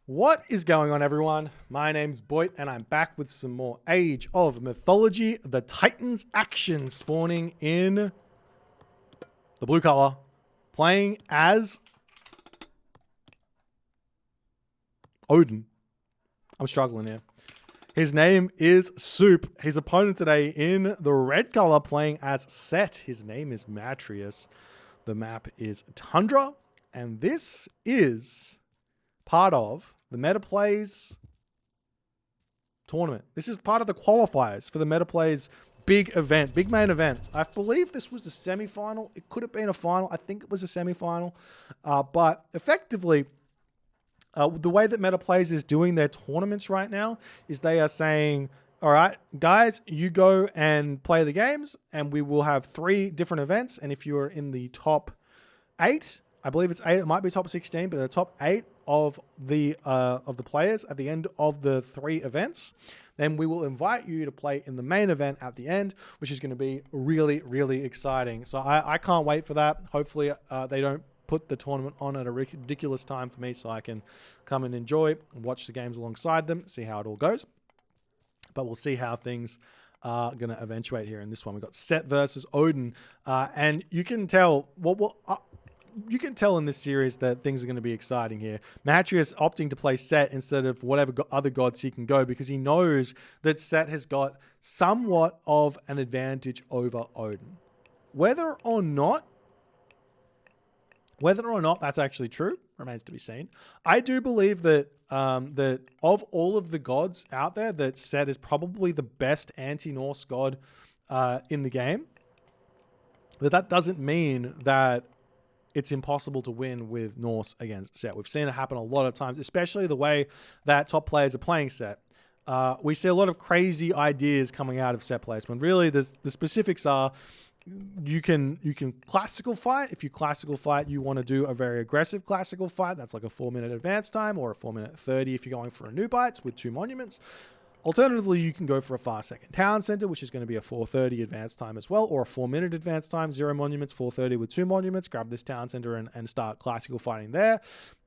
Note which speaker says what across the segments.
Speaker 1: What is going on, everyone? My name's Boit, and I'm back with some more Age of Mythology, the Titans action, spawning in the blue color, playing as Odin. I'm struggling here. His name is Suppe. His opponent today in the red color, playing as Set. His name is Matreiuss. The map is Tundra, and this is part of the Meta Plays tournament. This is part of the qualifiers for the Meta Plays big event, big main event. I believe this was the semi-final. It could have been a final. I think it was a semi-final. But effectively, the way that Meta Plays is doing their tournaments right now is they are saying, all right, guys, you go and play the games, and we will have 3 different events. And if you're in the top 8, I believe it's 8, it might be top 16, but the top 8 of the players at the end of the 3 events, then we will invite you to play in the main event at the end, which is going to be really, really exciting. So I can't wait for that. Hopefully they don't put the tournament on at a ridiculous time for me so I can come and enjoy and watch the games alongside them, see how it all goes. But we'll see how things are going to eventuate here in this one. We've got Set versus Odin. And you can tell you can tell in this series that things are going to be exciting here. Matreiuss opting to play Set instead of whatever other gods he can go because he knows that Set has got somewhat of an advantage over Odin. Whether or not that's actually true remains to be seen. I do believe that that of all of the gods out there, that Set is probably the best anti-Norse god in the game. But that doesn't mean that it's impossible to win with Norse against Set. We've seen it happen a lot of times, especially the way that top players are playing Set. We see a lot of crazy ideas coming out of Set players when really the specifics are you can classical fight. If you classical fight, you want to do a very aggressive classical fight. That's like a 4-minute advance time or a 4-minute 30 if you're going for a new bites with 2 monuments. Alternatively, you can go for a fast second town center, which is going to be a 4:30 advance time as well, or a 4-minute advance time, 0 monuments, 4:30 with 2 monuments. Grab this town center and start classical fighting there.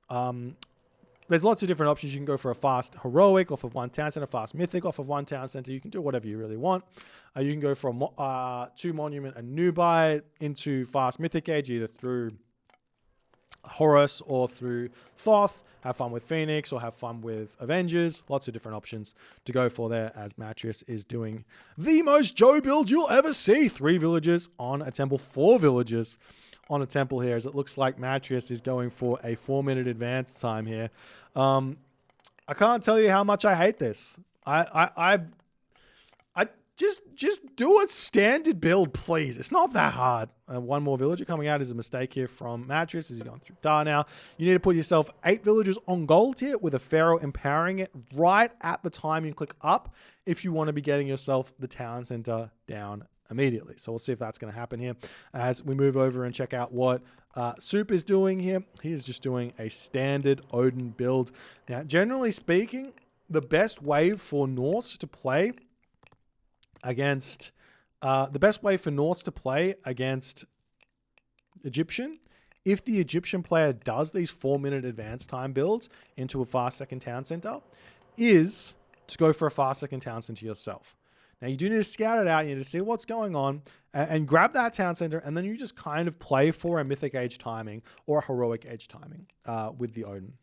Speaker 1: There's lots of different options. You can go for a fast heroic off of 1 town center, fast mythic off of 1 town center. You can do whatever you really want. You can go for a 2 monument, a new buy into fast mythic age, either through Horus or through Thoth. Have fun with Phoenix or have fun with Avengers. Lots of different options to go for there as Matreiuss is doing the most Joe build you'll ever see. 3 villages on a temple, 4 villages on a temple here, as it looks like Matreiuss is going for a 4-minute advance time here. I can't tell you how much I hate this. I just do a standard build, please. It's not that hard. 1 more villager coming out is a mistake here from Matreiuss as he's going through Dar now. You need to put yourself 8 villagers on gold here with a pharaoh empowering it right at the time you click up if you want to be getting yourself the town center down immediately. So we'll see if that's going to happen here as we move over and check out what Suppe is doing here. He is just doing a standard Odin build. Now, generally speaking, the best way for Norse to play against Egyptian, if the Egyptian player does these 4-minute advance time builds into a fast second town center, is to go for a fast second town center yourself. Now, you do need to scout it out. You need to see what's going on and grab that town center, and then you just kind of play for a mythic age timing or a heroic age timing with the Odin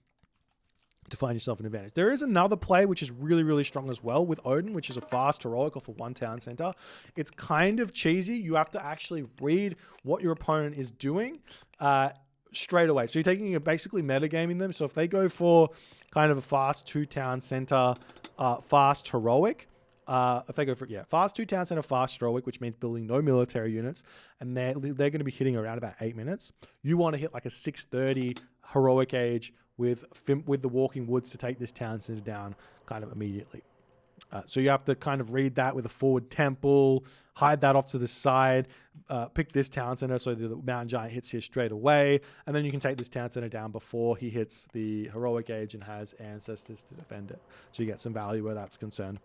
Speaker 1: to find yourself an advantage. There is another play which is really, really strong as well with Odin, which is a fast heroic off of 1 town center. It's kind of cheesy. You have to actually read what your opponent is doing straight away. So you're basically metagaming them. So if they go for kind of a fast 2 town center, fast heroic, if they go for, fast 2 town center, fast heroic, which means building no military units, and they're going to be hitting around about 8 minutes. You want to hit like a 6:30 heroic age with the walking woods to take this town center down kind of immediately. So you have to kind of read that with a forward temple, hide that off to the side, pick this town center so the mountain giant hits here straight away, and then you can take this town center down before he hits the heroic age and has ancestors to defend it. So you get some value where that's concerned.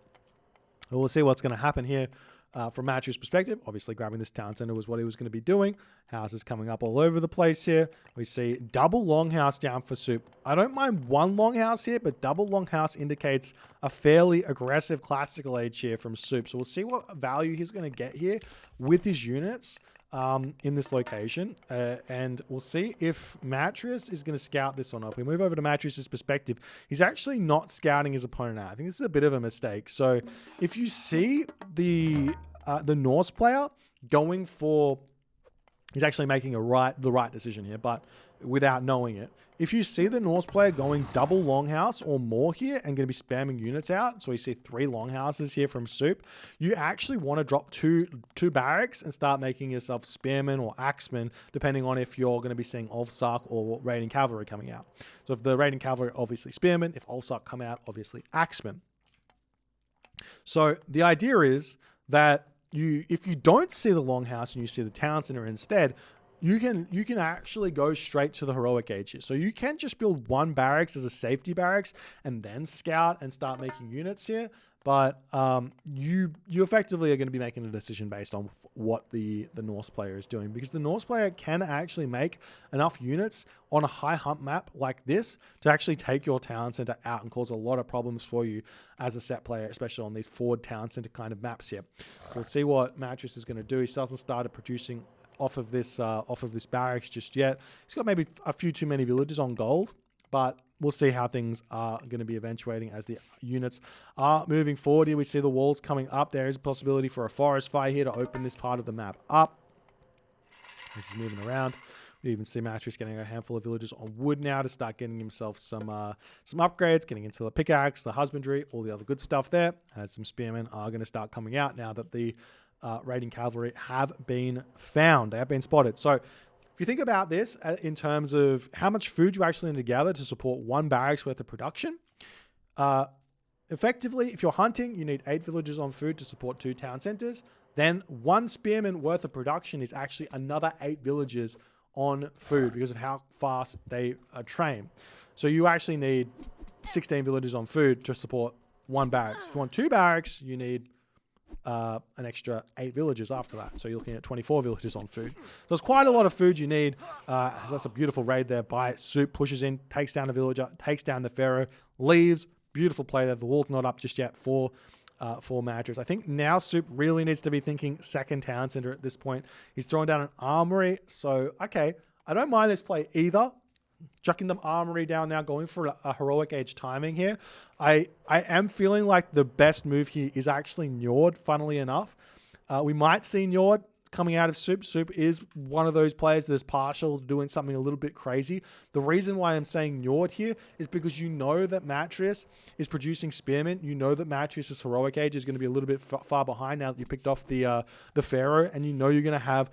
Speaker 1: We'll see what's going to happen here from Matreiuss' perspective, obviously grabbing this town center was what he was going to be doing. Houses coming up all over the place here. We see double longhouse down for Suppe. I don't mind one longhouse here, but double longhouse indicates a fairly aggressive classical age here from Suppe. So we'll see what value he's going to get here with his units in this location. And we'll see if Matreiuss is going to scout this or not. If we move over to Matreiuss' perspective, he's actually not scouting his opponent out. I think this is a bit of a mistake. So if you see the Norse player going for, he's actually making the right decision here, but without knowing it. If you see the Norse player going double longhouse or more here and going to be spamming units out, so you see 3 longhouses here from Suppe, you actually want to drop two barracks and start making yourself spearmen or axemen, depending on if you're going to be seeing Ulfsark or raiding cavalry coming out. So if the raiding cavalry, obviously spearmen. If Ulfsark come out, obviously axemen. So the idea is that if you don't see the longhouse and you see the town center instead, you can actually go straight to the heroic age here. So you can just build one barracks as a safety barracks and then scout and start making units here. But you effectively are going to be making a decision based on what the Norse player is doing, because the Norse player can actually make enough units on a high hump map like this to actually take your town center out and cause a lot of problems for you as a set player, especially on these forward town center kind of maps here. So we'll see what Matreiuss is going to do. He hasn't started producing off of this barracks just yet. He's got maybe a few too many villages on gold, but we'll see how things are going to be eventuating as the units are moving forward here. We see the walls coming up. There is a possibility for a forest fire here to open this part of the map up. He's moving around. We even see Matreiuss getting a handful of villages on wood now to start getting himself some upgrades, getting into the pickaxe, the husbandry, all the other good stuff there. As some spearmen are going to start coming out now that the raiding cavalry have been found. They have been spotted. So if you think about this in terms of how much food you actually need to gather to support one barracks worth of production, effectively, if you're hunting, you need 8 villages on food to support 2 town centers. Then 1 spearman worth of production is actually another 8 villages on food because of how fast they train. So you actually need 16 villages on food to support 1 barracks. If you want 2 barracks, you need an extra 8 villages after that. So you're looking at 24 villages on food. So it's quite a lot of food you need. So that's a beautiful raid there by Suppe. Pushes in, takes down the villager, takes down the pharaoh, leaves. Beautiful play there. The wall's not up just yet for Matreiuss. I think now Suppe really needs to be thinking second town center at this point. He's throwing down an armory. So, okay, I don't mind this play either. Chucking them armory down now, going for a heroic age timing here. I am feeling like the best move here is actually Njord, funnily enough. We might see Njord coming out of Suppe. Suppe is one of those players that is partial to doing something a little bit crazy. The reason why I'm saying Njord here is because you know that Matreiuss is producing spearmen. You know that Matreiuss' heroic age is going to be a little bit far behind now that you picked off the pharaoh, and you know you're going to have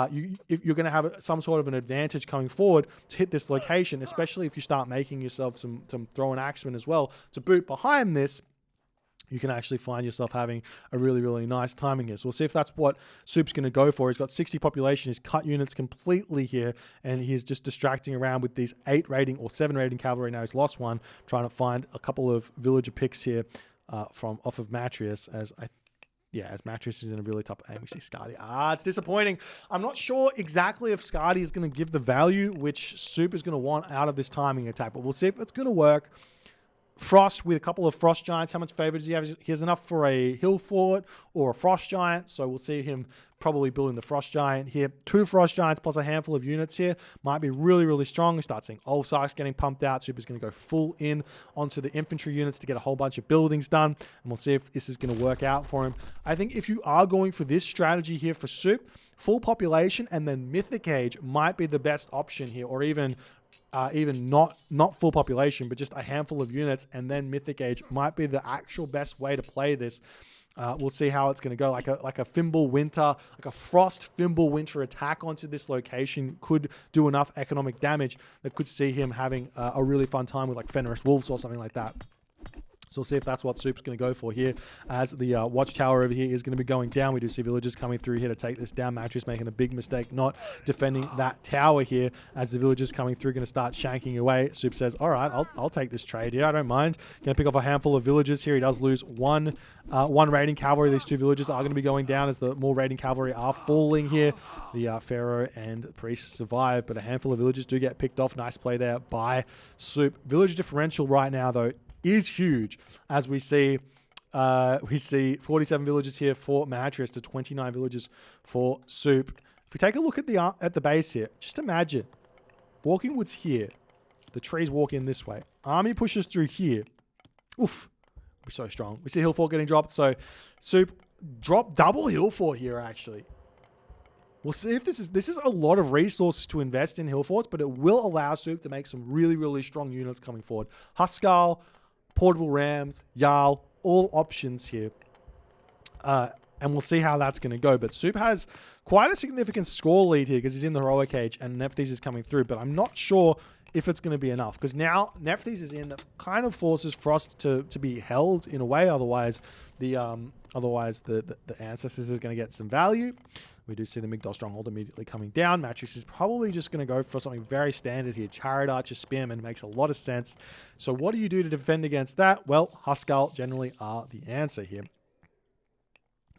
Speaker 1: you're going to have some sort of an advantage coming forward to hit this location, especially if you start making yourself some throw and axemen as well to boot behind this. You can actually find yourself having a really, really nice timing here. So we'll see if that's what Suppe's going to go for. He's got 60 population. He's cut units completely here, and he's just distracting around with these 8 raiding or 7 raiding cavalry. Now he's lost one, trying to find a couple of villager picks here from off of Matreiuss as Matreiuss is in a really tough aim. We see Skadi. It's disappointing. I'm not sure exactly if Skadi is going to give the value which Suppe is going to want out of this timing attack, but we'll see if it's going to work. Frost with a couple of Frost Giants. How much favor does he have? He has enough for a Hill Fort or a Frost Giant. So we'll see him probably building the Frost Giant here. 2 Frost Giants plus a handful of units here. Might be really, really strong. We start seeing Ulfsarks getting pumped out. Suppe's going to go full in onto the infantry units to get a whole bunch of buildings done. And we'll see if this is going to work out for him. I think if you are going for this strategy here for Suppe, full population and then Mythic Age might be the best option here, or even not full population, but just a handful of units, and then Mythic Age might be the actual best way to play this. We'll see how it's going to go. Like a Fimble Winter, like a Frost Fimble Winter attack onto this location could do enough economic damage that could see him having a really fun time with like Fenris Wolves or something like that. So we'll see if that's what Soup's going to go for here, as the watchtower over here is going to be going down. We do see villagers coming through here to take this down. Matreiuss making a big mistake not defending that tower here, as the villagers coming through going to start shanking away. Soup says, all right, I'll take this trade here. I don't mind. Going to pick off a handful of villagers here. He does lose one raiding cavalry. These two villagers are going to be going down as the more raiding cavalry are falling here. The Pharaoh and priest survive, but a handful of villagers do get picked off. Nice play there by Soup. Village differential right now, though, is huge, as we see 47 villagers here for Matreiuss to 29 villagers for Soup. If we take a look at the base here, just imagine Walking Wood's here, the trees walk in this way, army pushes through here. Oof, we're so strong. We see hill fort getting dropped, so Soup drop double hill fort here. Actually, we'll see if this is a lot of resources to invest in hill forts, but it will allow Soup to make some really strong units coming forward. Huskarl, portable rams, Jarl, all options here. And we'll see how that's going to go. But Soup has quite a significant score lead here because he's in the heroic cage and Nephthys is coming through. But I'm not sure if it's going to be enough, because now Nephthys is in, that kind of forces Frost to be held in a way. Otherwise, the ancestors is going to get some value. We do see the Migdol Stronghold immediately coming down. Matreiuss is probably just going to go for something very standard here. Chariot Archer, Spearman makes a lot of sense. So what do you do to defend against that? Well, Huskarl generally are the answer here.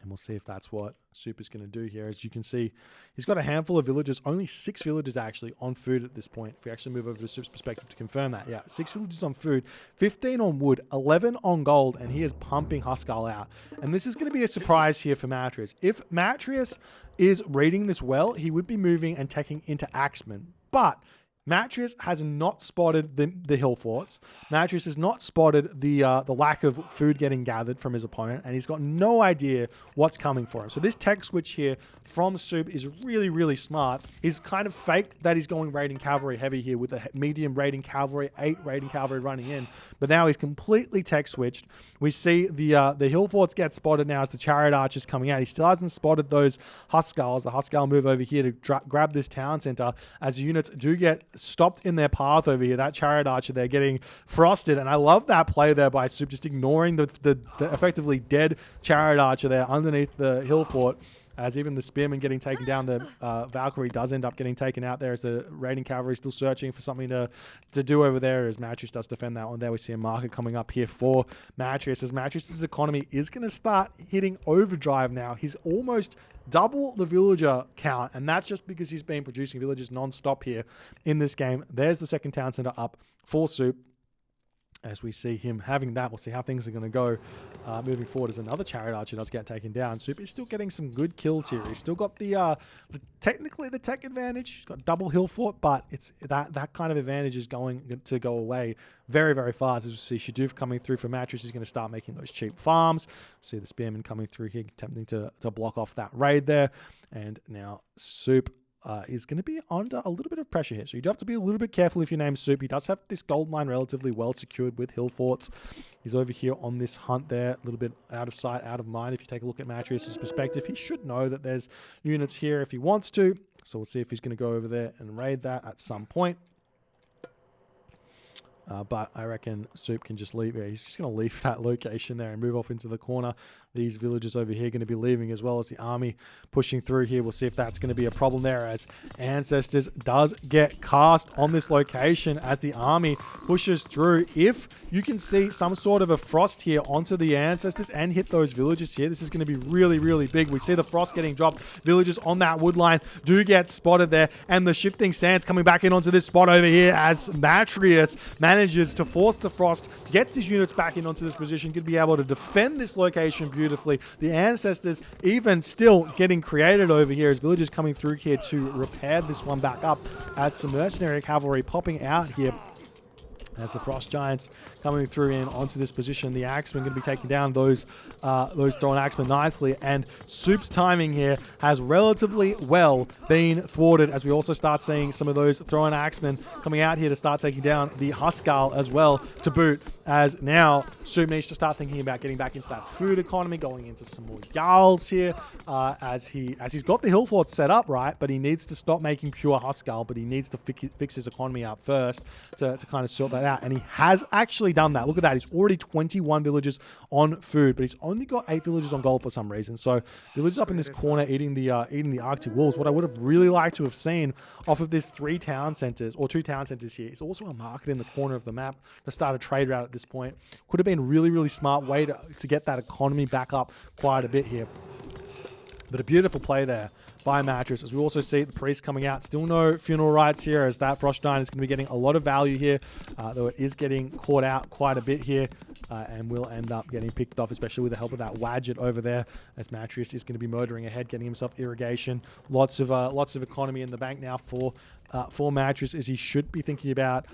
Speaker 1: And we'll see if that's what Soup is going to do here. As you can see, he's got a handful of villagers, only 6 villagers actually on food at this point. If we actually move over to Soup's perspective to confirm that. Yeah, 6 villagers on food, 15 on wood, 11 on gold, and he is pumping Huskarl out. And this is going to be a surprise here for Matreiuss. If Matreiuss is reading this well, he would be moving and taking into Axeman. But Matreiuss has not spotted the hill forts. Matreiuss has not spotted the lack of food getting gathered from his opponent, and he's got no idea what's coming for him. So this tech switch here from Soup is really smart. He's kind of faked that he's going raiding cavalry heavy here with a medium raiding cavalry, 8 raiding cavalry running in, but now he's completely tech switched. We see the hill forts get spotted now as the chariot archers coming out. He still hasn't spotted those Huskarls. The Huskarl move over here to grab this town center as the units do get stopped in their path over here. That chariot archer, they're getting frosted, and I love that play there by Soup, just ignoring the effectively dead chariot archer there underneath the hill fort, as even the spearman getting taken down. The Valkyrie does end up getting taken out there as the raiding cavalry still searching for something to do over there, as Matreiuss does defend that one there. We see a marker coming up here for Matreiuss, as Matreiuss' economy is going to start hitting overdrive now. He's almost double the villager count, and that's just because he's been producing villagers non-stop here in this game. There's the second town center up for Soup. As we see him having that, we'll see how things are going to go moving forward, as another chariot archer does get taken down. Soup is still getting some good kills here. He's still got technically the tech advantage. He's got double hill fort, but it's that kind of advantage is going to go away very fast. As we see Shadoof coming through for Matreiuss, he's going to start making those cheap farms. See the spearman coming through here, attempting to block off that raid there. And now Soup is going to be under a little bit of pressure here. So you do have to be a little bit careful if your name's Soup. He does have this gold mine relatively well secured with hill forts. He's over here on this hunt there, a little bit out of sight, out of mind. If you take a look at Matreiuss' perspective, he should know that there's units here if he wants to. So we'll see if he's going to go over there and raid that at some point. But I reckon Soup can just leave. Yeah, he's just going to leave that location there and move off into the corner. These villagers over here are going to be leaving, as well as the army pushing through here. We'll see if that's going to be a problem there, as Ancestors does get cast on this location as the army pushes through. If you can see some sort of a frost here onto the Ancestors and hit those villagers here, this is going to be really big. We see the frost getting dropped. Villagers on that wood line do get spotted there, and the shifting sands coming back in onto this spot over here as Matreiuss manages to force the frost, gets his units back in onto this position, could be able to defend this location beautifully. The Ancestors even still getting created over here as villagers coming through here to repair this one back up, as some mercenary cavalry popping out here as the Frost Giants coming through in onto this position. The Axemen going to be taking down those thrown Axemen nicely, and Soup's timing here has relatively well been thwarted, as we also start seeing some of those thrown Axemen coming out here to start taking down the Huskarl as well to boot, as now Soup needs to start thinking about getting back into that food economy, going into some more Jarls here, as he's got the hill fort set up right, but he needs to stop making pure Huskarl, but he needs to fix his economy out first to kind of sort that out. out, and he has actually done that. Look at that. He's already 21 villagers on food, but he's only got 8 villagers on gold for some reason. So villagers up in this corner eating the Arctic wolves. What I would have really liked to have seen off of this 3 town centers, or 2 town centers here, is also a market in the corner of the map to start a trade route at this point. Could have been a really, really smart way to get that economy back up quite a bit here. But a beautiful play there by Matreiuss, as we also see the priest coming out. Still no funeral rites here, as that Frost Giant is going to be getting a lot of value here, though it is getting caught out quite a bit here, and will end up getting picked off, especially with the help of that Wadget over there, as Matreiuss is going to be motoring ahead, getting himself irrigation. Lots of economy in the bank now for Matreiuss, as he should be thinking about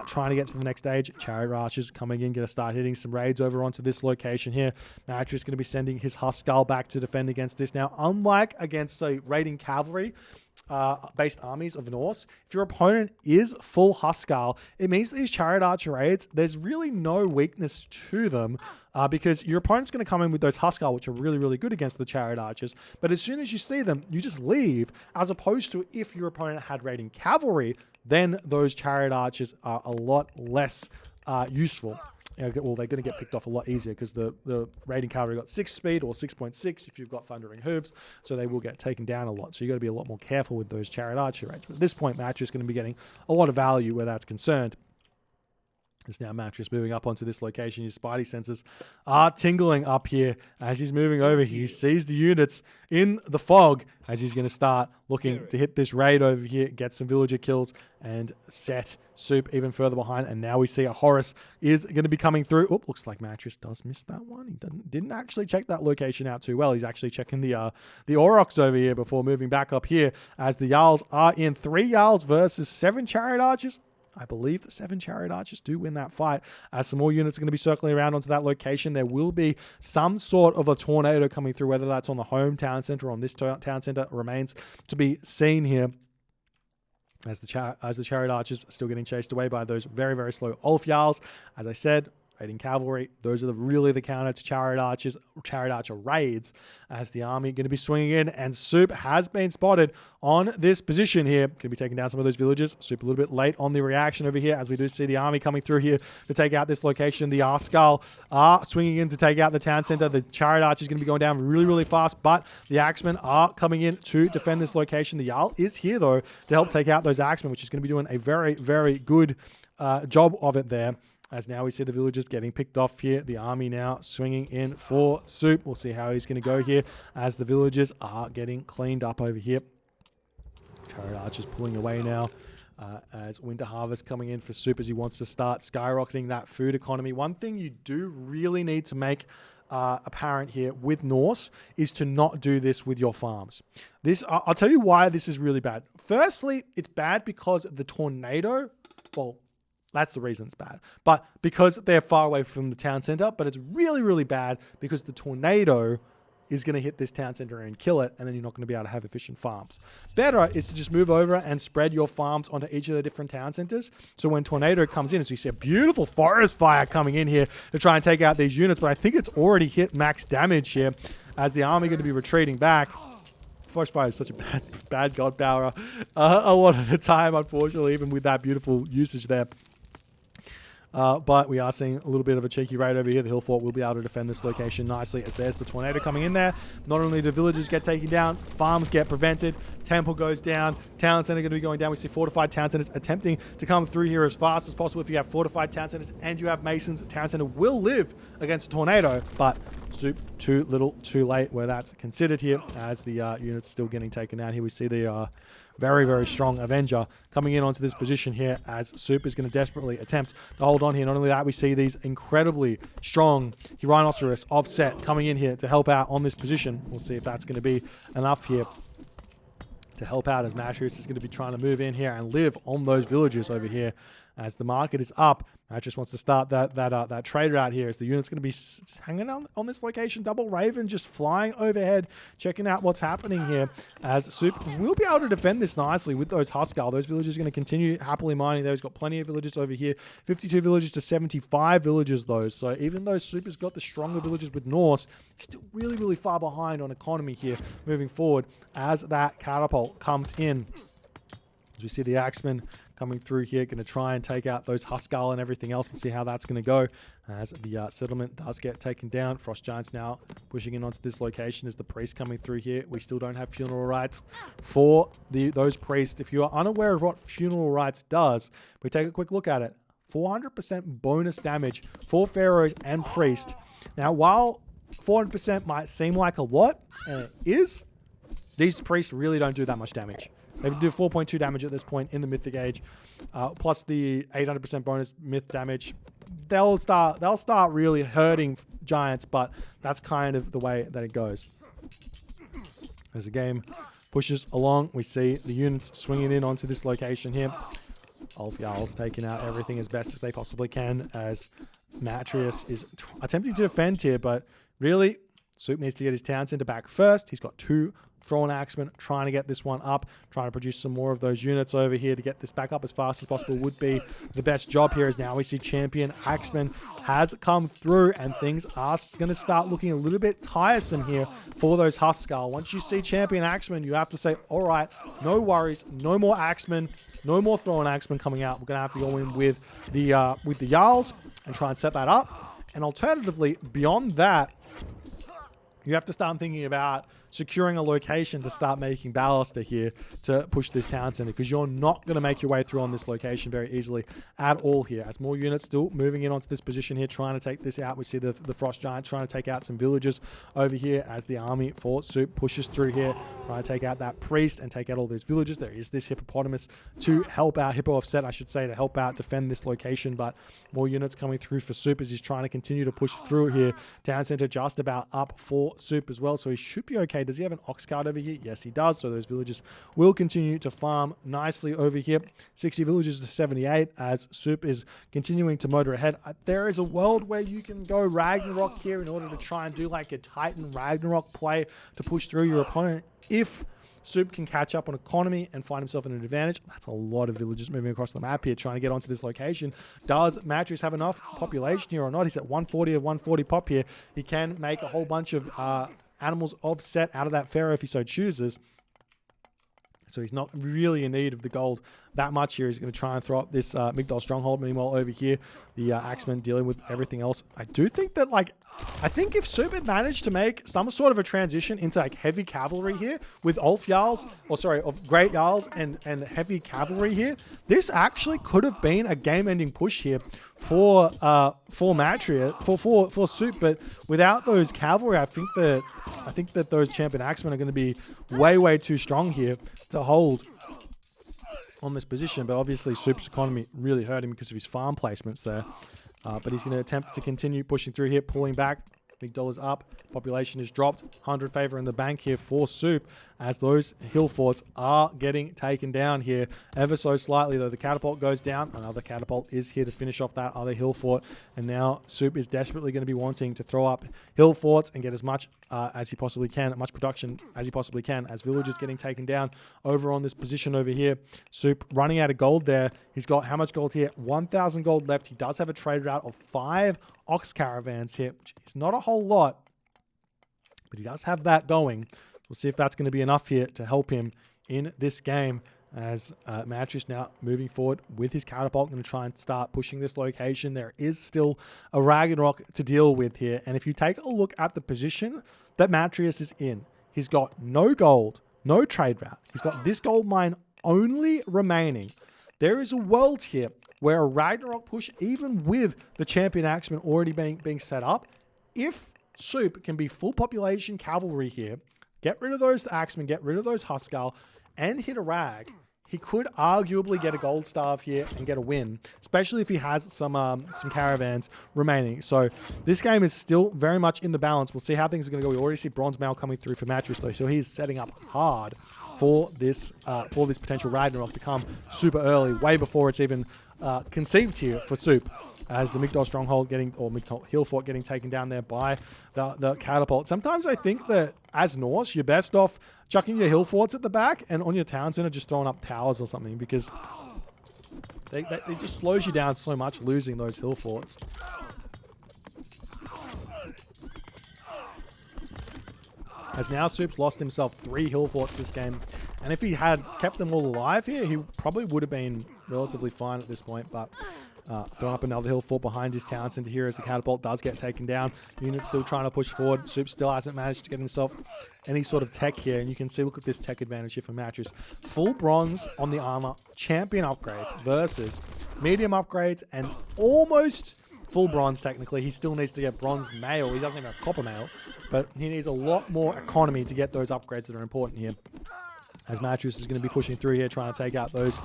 Speaker 1: trying to get to the next stage. Chariot Archers coming in, going to start hitting some raids over onto this location here. Matreiuss is going to be sending his Huskarl back to defend against this. Now, unlike against, say, raiding cavalry based armies of Norse, if your opponent is full Huskarl, it means that these Chariot Archer raids, there's really no weakness to them, because your opponent's going to come in with those Huskarl, which are really, really good against the Chariot Archers. But as soon as you see them, you just leave, as opposed to if your opponent had raiding cavalry, then those Chariot Archers are a lot less useful. Well, they're going to get picked off a lot easier because the raiding cavalry got 6 speed or 6.6 if you've got thundering hooves, so they will get taken down a lot. So you got to be a lot more careful with those Chariot Archer raids. But at this point, Matreiuss is going to be getting a lot of value where that's concerned. It's now Matreiuss moving up onto this location. His spidey senses are tingling up here as he's moving over. He sees the units in the fog as he's going to start looking to hit this raid over here, get some villager kills, and set Suppe even further behind. And now we see a Horus is going to be coming through. Oop, looks like Matreiuss does miss that one. He didn't actually check that location out too well. He's actually checking the Aurochs over here before moving back up here, as the Jarls are in. 3 Jarls versus 7 Chariot Archers. I believe the 7 Chariot Archers do win that fight, as some more units are going to be circling around onto that location. There will be some sort of a tornado coming through, whether that's on the home town center or on this town center remains to be seen here, as the Chariot Archers are still getting chased away by those very, very slow Ulf Jarls. As I said, raiding cavalry, those are really the counter to Chariot Archer raids, as the army going to be swinging in, and Suppe has been spotted on this position here. Going to be taking down some of those villagers. Suppe a little bit late on the reaction over here, as we do see the army coming through here to take out this location. The Huskarl are swinging in to take out the town center. The Chariot Archer is going to be going down really, really fast, but the Axemen are coming in to defend this location. The Jarl is here, though, to help take out those Axemen, which is going to be doing a very, very good job of it there. As now we see the villagers getting picked off here. The army now swinging in for Suppe. We'll see how he's going to go here, as the villagers are getting cleaned up over here. Chariot Archers pulling away now, as Winter Harvest coming in for Suppe, as he wants to start skyrocketing that food economy. One thing you do really need to make apparent here with Norse is to not do this with your farms. I'll tell you why this is really bad. Firstly, it's bad because the tornado, well, that's the reason it's bad. But because they're far away from the town center, but it's really, really bad because the tornado is going to hit this town center and kill it, and then you're not going to be able to have efficient farms. Better is to just move over and spread your farms onto each of the different town centers. So when tornado comes in, as we see a beautiful forest fire coming in here to try and take out these units, but I think it's already hit max damage here, as the army are going to be retreating back. Forest fire is such a bad god power a lot of the time, unfortunately, even with that beautiful usage there. But we are seeing a little bit of a cheeky raid over here. The Hill Fort will be able to defend this location nicely, as there's the tornado coming in there. Not only do villagers get taken down, farms get prevented, temple goes down, town center going to be going down. We see fortified town centers attempting to come through here as fast as possible. If you have fortified town centers and you have masons, town center will live against a tornado, but Suppe too little too late where that's considered here, as the units still getting taken down here. We see the very, very strong Avenger coming in onto this position here, as Suppe is going to desperately attempt to hold on here. Not only that, we see these incredibly strong Rhinoceros offset coming in here to help out on this position. We'll see if that's going to be enough here to help out, as Matreiuss is going to be trying to move in here and live on those villagers over here. As the market is up, Matreiuss wants to start that trade route here, as the unit's going to be hanging on this location. Double Raven just flying overhead, checking out what's happening here, as Suppe will be able to defend this nicely with those Huskarl. Those villagers are going to continue happily mining there. He's got plenty of villagers over here. 52 villagers to 75 villagers, though. So even though Suppe's got the stronger villagers with Norse, he's still really, really far behind on economy here moving forward, as that catapult comes in. As we see the Axemen coming through here. Going to try and take out those Huskarl and everything else. We'll see how that's going to go as the settlement does get taken down. Frost Giants now pushing in onto this location as the priest coming through here. We still don't have funeral rites for those priests. If you are unaware of what funeral rites does, we take a quick look at it. 400% bonus damage for pharaohs and priest. Now, while 400% might seem like a lot, and it is, these priests really don't do that much damage. They do 4.2 damage at this point in the mythic age, plus the 800% bonus myth damage. They'll start really hurting giants, but that's kind of the way that it goes. As the game pushes along, we see the units swinging in onto this location here. Ulfjarl's taking out everything as best as they possibly can as Matreiuss is attempting to defend here, but really, Suppe needs to get his town center back first. He's got 2 Thrown Axemen trying to get this one up, trying to produce some more of those units over here to get this back up as fast as possible would be the best job here. As now we see Champion Axeman has come through and things are going to start looking a little bit tiresome here for those Huskarl. Once you see Champion Axeman, you have to say, all right, no worries, no more Axemen, no more Thrown Axemen coming out. We're going to have to go in with the Jarls and try and set that up. And alternatively, beyond that, you have to start thinking about securing a location to start making baluster here to push this town center, because you're not going to make your way through on this location very easily at all here. As more units still moving in onto this position here, trying to take this out. We see the Frost Giant trying to take out some villagers over here as the army for Suppe pushes through here, trying to take out that priest and take out all these villagers. There is this hippopotamus to help out, hippo offset, I should say, to help out defend this location, but more units coming through for Suppe as he's trying to continue to push through here. Town center just about up for Suppe as well, so he should be okay. Does he have an ox cart over here? Yes, he does. So those villagers will continue to farm nicely over here. 60 villagers to 78 as Suppe is continuing to motor ahead. There is a world where you can go Ragnarok here in order to try and do like a Titan Ragnarok play to push through your opponent. If Suppe can catch up on economy and find himself in an advantage. That's a lot of villagers moving across the map here, trying to get onto this location. Does Matreiuss have enough population here or not? He's at 140 of 140 pop here. He can make a whole bunch of animals offset out of that pharaoh if he so chooses. So he's not really in need of the gold that much here. He's going to try and throw up this Migdol stronghold. Meanwhile, over here, the Axemen dealing with everything else. I do think that, like, I think if Suppe had managed to make some sort of a transition into like heavy cavalry here with Ulfjarls, or sorry, of Great Jarls and heavy cavalry here, this actually could have been a game-ending push here for Matreiuss, for Suppe. But without those cavalry, I think that those Champion Axemen are going to be way too strong here to hold on this position. But obviously Suppe's economy really hurt him because of his farm placements there. But he's going to attempt to continue pushing through here, pulling back. Migdol is up. Population is dropped. 100 favor in the bank here for Suppe as those hill forts are getting taken down here ever so slightly, though. The catapult goes down. Another catapult is here to finish off that other hill fort. And now Suppe is desperately going to be wanting to throw up hill forts and get as much as he possibly can, much production as he possibly can, as villagers getting taken down over on this position over here. Suppe running out of gold there. He's got how much gold here? 1,000 gold left. He does have a trade route of 5 ox caravans here, which is not a whole lot, but he does have that going. We'll see if that's going to be enough here to help him in this game, as Matreiuss now moving forward with his catapult, going to try and start pushing this location. There is still a Ragnarok to deal with here, and if you take a look at the position that Matreiuss is in, he's got no gold, no trade route. He's got this gold mine only remaining. There is a world here where a Ragnarok push, even with the Champion Axeman already being set up, if Suppe can be full population cavalry here, get rid of those Axemen, get rid of those Huskarl, and hit a Rag, he could arguably get a gold staff here and get a win, especially if he has some caravans remaining. So this game is still very much in the balance. We'll see how things are going to go. We already see bronze mail coming through for Matreiuss, though, so he's setting up hard for this potential Ragnarok to come super early, way before it's even conceived here for Suppe, as the Migdol stronghold Migdol hill fort getting taken down there by the catapult. Sometimes I think that as Norse, you're best off chucking your hill forts at the back and on your town center just throwing up towers or something, because they just slows you down so much losing those hill forts. As now Suppe's lost himself 3 hill forts this game, And if he had kept them all alive here, he probably would have been relatively fine at this point. But throwing up another hill fort behind his town center here as the catapult does get taken down. Unit's still trying to push forward. Soup still hasn't managed to get himself any sort of tech here. And you can see, look at this tech advantage here for Matreiuss. Full bronze on the armor, champion upgrades versus medium upgrades and almost full bronze technically. He still needs to get bronze mail. He doesn't even have copper mail, but he needs a lot more economy to get those upgrades that are important here. As Matreiuss is going to be pushing through here, trying to take out those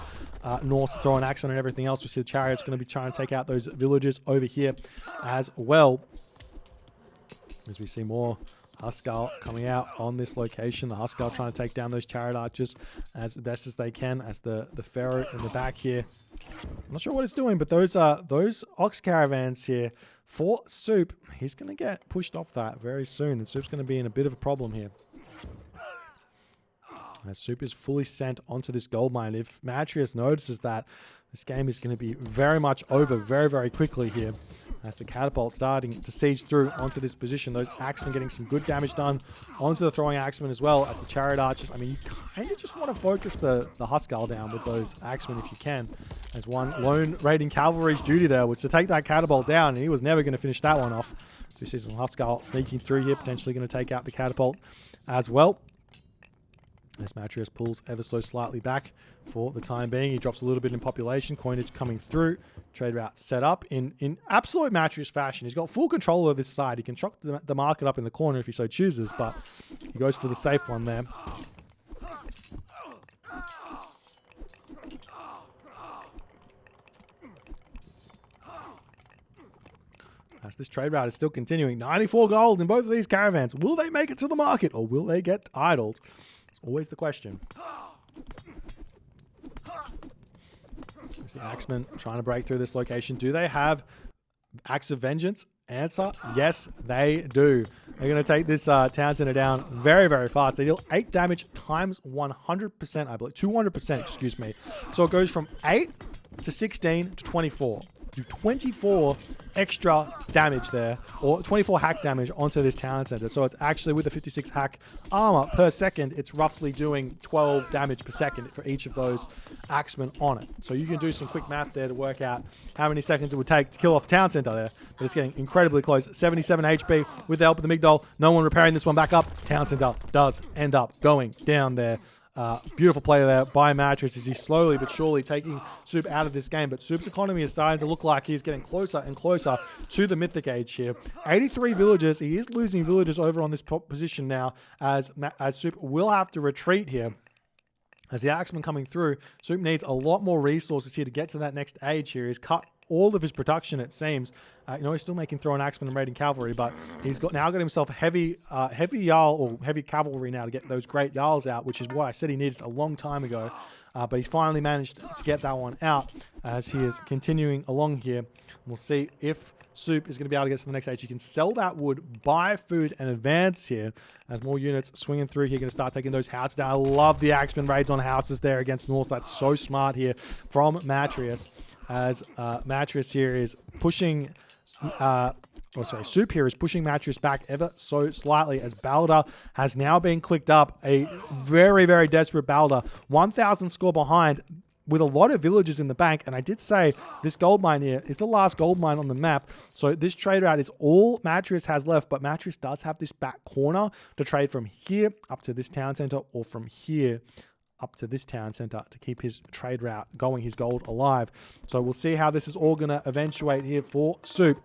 Speaker 1: Norse throwing axemen and everything else. We see the Chariot's going to be trying to take out those villagers over here as well. As we see more Huskar coming out on this location. The Huskar trying to take down those Chariot archers as best as they can. As the Pharaoh in the back here. I'm not sure what it's doing, but those ox caravans here for Soup, he's going to get pushed off that very soon. And Soup's going to be in a bit of a problem here. As Soup is fully sent onto this gold mine. If Matreiuss notices that, this game is going to be very much over very, very quickly here. As the catapult starting to siege through onto this position. Those axemen getting some good damage done onto the throwing axemen as well as the chariot archers. I mean, you kind of just want to focus the Huskar down with those axemen if you can. As one lone raiding cavalry's duty there was to take that catapult down, and he was never going to finish that one off. So you see some Huskar sneaking through here, potentially going to take out the catapult as well. As Matreiuss pulls ever so slightly back for the time being. He drops a little bit in population. Coinage coming through. Trade route set up in absolute Matreiuss fashion. He's got full control of this side. He can chuck the market up in the corner if he so chooses, but he goes for the safe one there. As this trade route is still continuing. 94 gold in both of these caravans. Will they make it to the market or will they get idled? Always the question. There's the Axemen trying to break through this location. Do they have Axe of Vengeance? Answer, yes, they do. They're going to take this town center down very, very fast. They deal 8 damage times 100%, I believe. 200%, excuse me. So it goes from 8 to 16 to 24. Do 24 extra damage there, or 24 hack damage onto this town center. So it's actually, with the 56 hack armor per second, it's roughly doing 12 damage per second for each of those axemen on it. So you can do some quick math there to work out how many seconds it would take to kill off town center there. But it's getting incredibly close. 77 HP with the help of the Migdol. No one repairing this one back up. Town center does end up going down there. Beautiful play there by Matreiuss as he's slowly but surely taking Soup out of this game. But Soup's economy is starting to look like he's getting closer and closer to the mythic age here. 83 villagers. He is losing villagers over on this position now as Soup will have to retreat here. As the Axeman coming through, Soup needs a lot more resources here to get to that next age here. He's cut all of his production, it seems. He's still making throwing axemen and raiding cavalry, but he's now got himself heavy Jarl or heavy cavalry now to get those great Jarls out, which is what I said he needed a long time ago. But he's finally managed to get that one out as he is continuing along here. We'll see if Soup is going to be able to get to the next age. You can sell that wood, buy food, and advance here as more units swinging through here. Going to start taking those houses down. I love the axemen raids on houses there against Norse. That's so smart here from Matreiuss. As Matreiuss here is pushing, Soup here is pushing Matreiuss back ever so slightly as Balder has now been clicked up. A very, very desperate Balder. 1,000 score behind with a lot of villagers in the bank. And I did say this gold mine here is the last gold mine on the map. So this trade route is all Matreiuss has left, but Matreiuss does have this back corner to trade from here up to this town center or from here up to this town center to keep his trade route going, his gold alive. So we'll see how this is all going to eventuate here for Soup.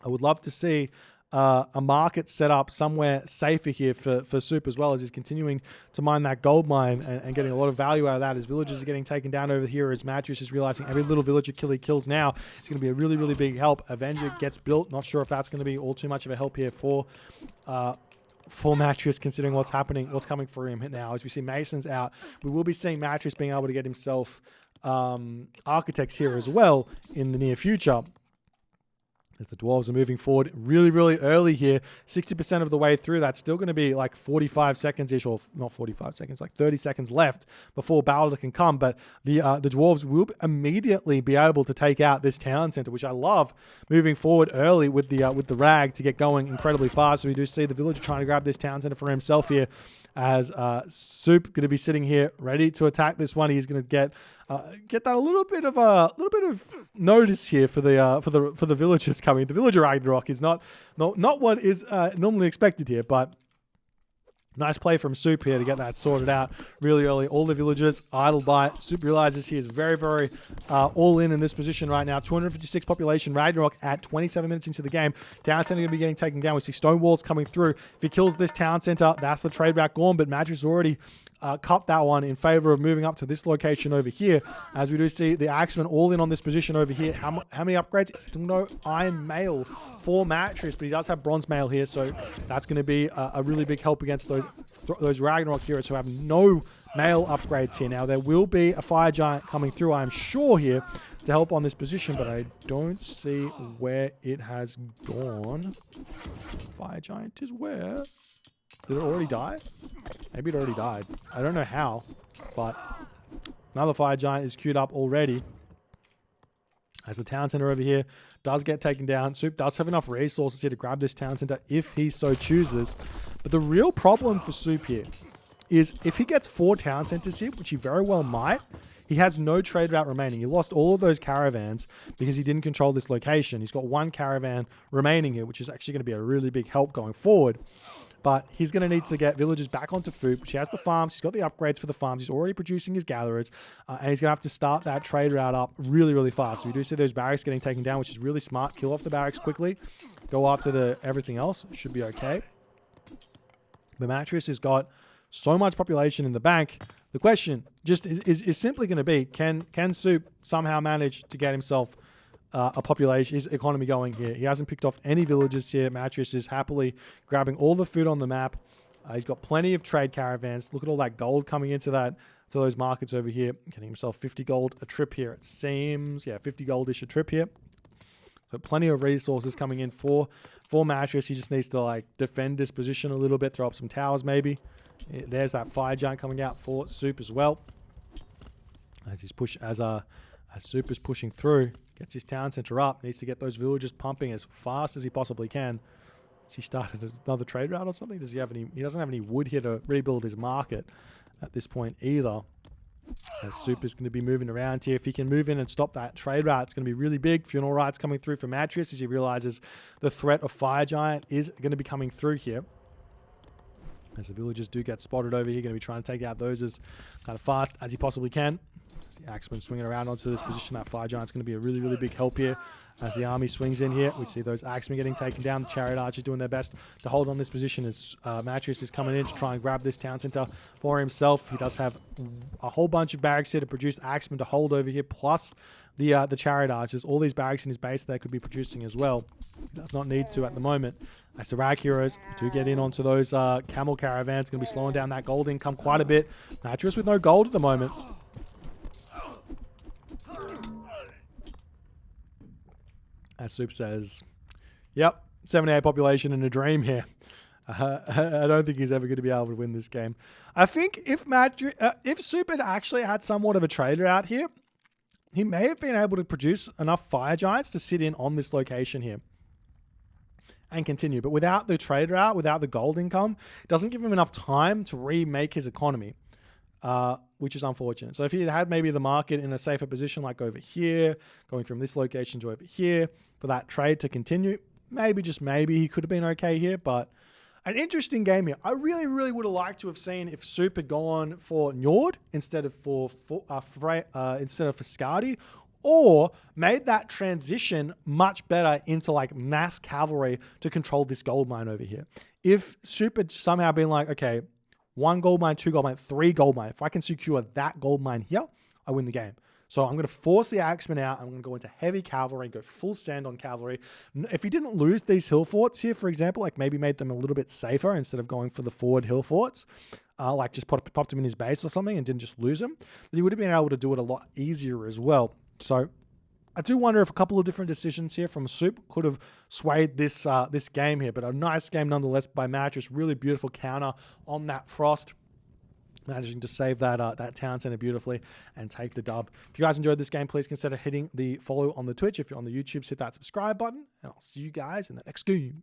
Speaker 1: I would love to see a market set up somewhere safer here for Soup as well, as he's continuing to mine that gold mine and getting a lot of value out of that. His villagers are getting taken down over here as Matreiuss is realizing every little villager kill he kills now is going to be a really, really big help. Avenger gets built. Not sure if that's going to be all too much of a help here for Matreiuss, considering what's coming for him now. As we see Masons out, we will be seeing Matreiuss being able to get himself architects here as well in the near future. As the dwarves are moving forward really, really early here, 60% of the way through. That's still going to be like 45 seconds-ish, or not 45 seconds, like 30 seconds left before Balder can come. But the dwarves will immediately be able to take out this town center, which I love, moving forward early with the rag to get going incredibly fast. So we do see the villager trying to grab this town center for himself here, as Soup going to be sitting here ready to attack this one. He's going to get that a little bit of notice here for the villagers coming. The villager Ragnarok is not what is normally expected here, but nice play from Soup here to get that sorted out really early. All the villagers idle by. Soup realizes he is very, very all in this position right now. 256 population. Ragnarok at 27 minutes into the game. Town center going to be getting taken down. We see stone walls coming through. If he kills this town center, that's the trade route gone, but Matreiuss already cut that one in favor of moving up to this location over here, as we do see the Axemen all in on this position over here. How many upgrades? Still no iron mail for Matreiuss, but he does have bronze mail here, so that's going to be a really big help against those Ragnarok heroes who have no mail upgrades here. Now, there will be a fire giant coming through, I'm sure, here to help on this position, but I don't see where it has gone. Fire giant is where? Did it already die? Maybe it already died. I don't know how, but another fire giant is queued up already. As the town center over here does get taken down. Soup does have enough resources here to grab this town center if he so chooses. But the real problem for Soup here is if he gets 4 town centers here, which he very well might, he has no trade route remaining. He lost all of those caravans because he didn't control this location. He's got 1 caravan remaining here, which is actually going to be a really big help going forward. But he's going to need to get villagers back onto food, which he has the farms. He's got the upgrades for the farms. He's already producing his gatherers. And he's going to have to start that trade route up really, really fast. So we do see those barracks getting taken down, which is really smart. Kill off the barracks quickly. Go after everything else. Should be okay. But Matreiuss has got so much population in the bank. The question just is simply going to be, can Soup somehow manage to get himself a population, his economy going here? He hasn't picked off any villages here. Matreiuss is happily grabbing all the food on the map. He's got plenty of trade caravans. Look at all that gold coming into those markets over here. Getting himself 50 gold a trip here, it seems. Yeah, 50 goldish a trip here. So plenty of resources coming in for Matreiuss. He just needs to like defend this position a little bit, throw up some towers maybe. There's that fire giant coming out for Soup as well. As Soup is pushing through, gets his town center up, needs to get those villagers pumping as fast as he possibly can. Has he started another trade route or something? Does he have any? He doesn't have any wood here to rebuild his market at this point either. As Soup is going to be moving around here. If he can move in and stop that trade route, it's going to be really big. Funeral rites coming through for Matreiuss as he realizes the threat of fire giant is going to be coming through here. As the villagers do get spotted over here, going to be trying to take out those as kind of fast as he possibly can. The Axeman swinging around onto this position. That fire giant's going to be a really, really big help here. As the army swings in here, we see those Axemen getting taken down. The chariot archers doing their best to hold on this position as Matreiuss is coming in to try and grab this town center for himself. He does have a whole bunch of barracks here to produce Axemen to hold over here, plus the chariot archers. All these barracks in his base they could be producing as well. He does not need to at the moment. As the Rag heroes do get in onto those camel caravans, going to be slowing down that gold income quite a bit. Matreiuss with no gold at the moment. As Soup says, yep, 78 population and a dream here. I don't think he's ever going to be able to win this game. I think if Soup had actually had somewhat of a trader out here, he may have been able to produce enough fire giants to sit in on this location here and continue. But without the trader out, without the gold income, it doesn't give him enough time to remake his economy, which is unfortunate. So if he had maybe the market in a safer position, like over here, going from this location to over here, for that trade to continue, maybe, just maybe, he could have been okay here. But an interesting game here. I really, really would have liked to have seen if Soup had gone for Njord instead of for Skadi, or made that transition much better into like mass cavalry to control this gold mine over here. If Soup had somehow been like, okay, 1 gold mine, 2 gold mine, 3 gold mine. If I can secure that gold mine here, I win the game. So I'm going to force the Axemen out. I'm going to go into heavy cavalry, go full send on cavalry. If he didn't lose these hill forts here, for example, like maybe made them a little bit safer instead of going for the forward hill forts, like just popped him in his base or something and didn't just lose him, then he would have been able to do it a lot easier as well. So I do wonder if a couple of different decisions here from Suppe could have swayed this this game here, but a nice game nonetheless by Matreiuss. Really beautiful counter on that Frost, managing to save that that town center beautifully and take the dub. If you guys enjoyed this game, please consider hitting the follow on the Twitch. If you're on the YouTube, hit that subscribe button, and I'll see you guys in the next game.